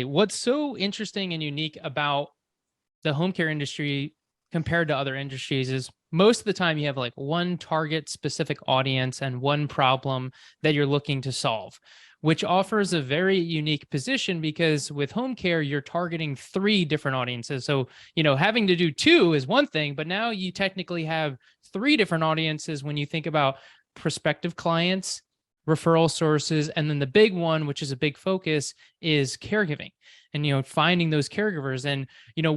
What's so interesting and unique about the home care industry compared to other industries is most of the time you have like one target specific audience and one problem that you're looking to solve, which offers a very unique position because with home care, you're targeting three different audiences. So, having to do two is one thing, but now you technically have three different audiences when you think about prospective clients, referral sources, and then the big one, which is a big focus, is caregiving and, finding those caregivers. And,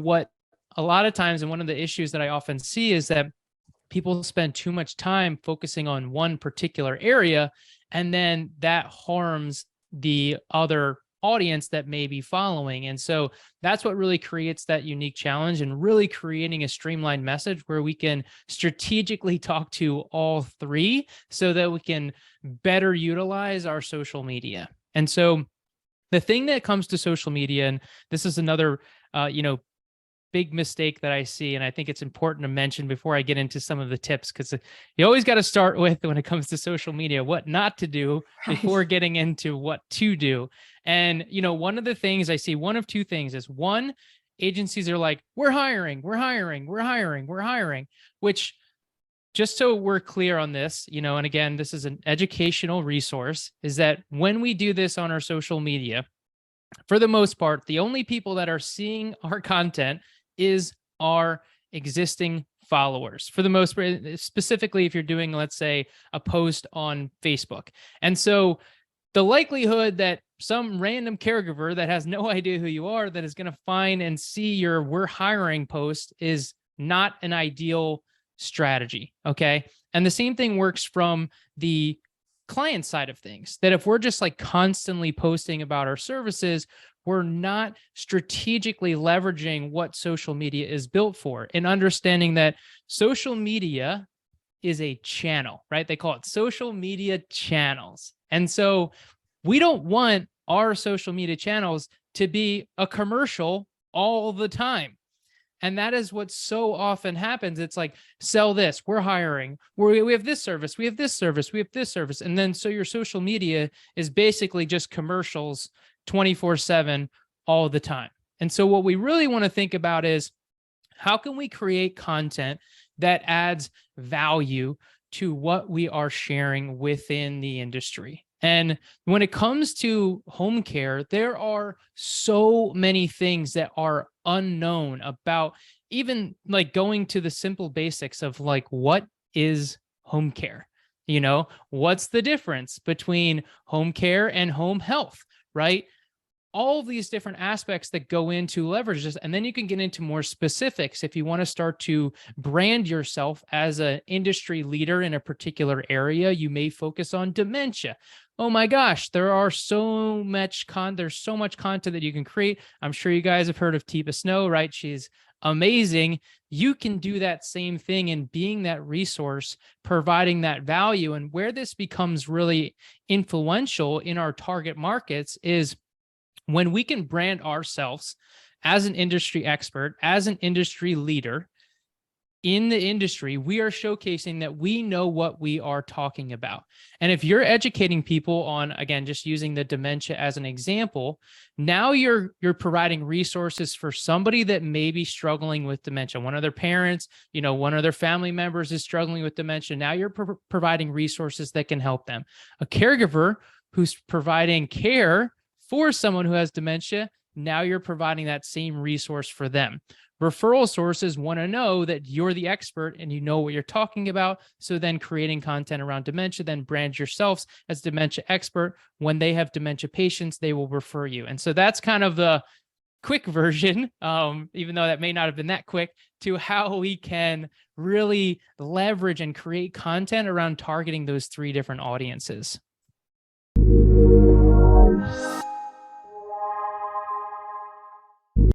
what a lot of times, and one of the issues that I often see is that people spend too much time focusing on one particular area, and then that harms the other audience that may be following. And so that's what really creates that unique challenge and really creating a streamlined message where we can strategically talk to all three so that we can better utilize our social media. And so the thing that comes to social media, and this is another, big mistake that I see, and I think it's important to mention before I get into some of the tips, because you always got to start with, when it comes to social media, what not to do before Right. getting into what to do. And, one of the things I see, one of two things is, one, agencies are like, we're hiring, we're hiring, we're hiring, we're hiring, which, just so we're clear on this, and again, this is an educational resource, is that when we do this on our social media, for the most part, the only people that are seeing our content is our existing followers. For the most part, specifically if you're doing, let's say, a post on Facebook. And so the likelihood that some random caregiver that has no idea who you are that is going to find and see your "we're hiring" post is not an ideal strategy. Okay. And the same thing works from the client side of things, that if we're just like constantly posting about our services, we're not strategically leveraging what social media is built for, and understanding that social media is a channel, right? They call it social media channels. And so we don't want our social media channels to be a commercial all the time. And that is what so often happens. It's like, sell this, we're hiring, we have this service, we have this service, we have this service. And then so your social media is basically just commercials 24/7 all the time. And so what we really want to think about is, how can we create content that adds value to what we are sharing within the industry? And when it comes to home care, there are so many things that are unknown about, even like going to the simple basics of like, what is home care? What's the difference between home care and home health, right? All of these different aspects that go into leverage this. And then you can get into more specifics if you want to start to brand yourself as an industry leader in a particular area. You may focus on dementia. Oh my gosh, there's so much content that you can create. I'm sure you guys have heard of Tipa Snow, right? She's amazing. You can do that same thing and being that resource, providing that value. And where this becomes really influential in our target markets is when we can brand ourselves as an industry expert, as an industry leader in the industry. We are showcasing that we know what we are talking about. And if you're educating people on, again, just using the dementia as an example, now you're providing resources for somebody that may be struggling with dementia. One of their parents, one of their family members is struggling with dementia. Now you're providing resources that can help them. A caregiver who's providing care for someone who has dementia, now you're providing that same resource for them. Referral sources want to know that you're the expert and you know what you're talking about. So then creating content around dementia, then brand yourselves as dementia expert. When they have dementia patients, they will refer you. And so that's kind of the quick version, even though that may not have been that quick, to how we can really leverage and create content around targeting those three different audiences.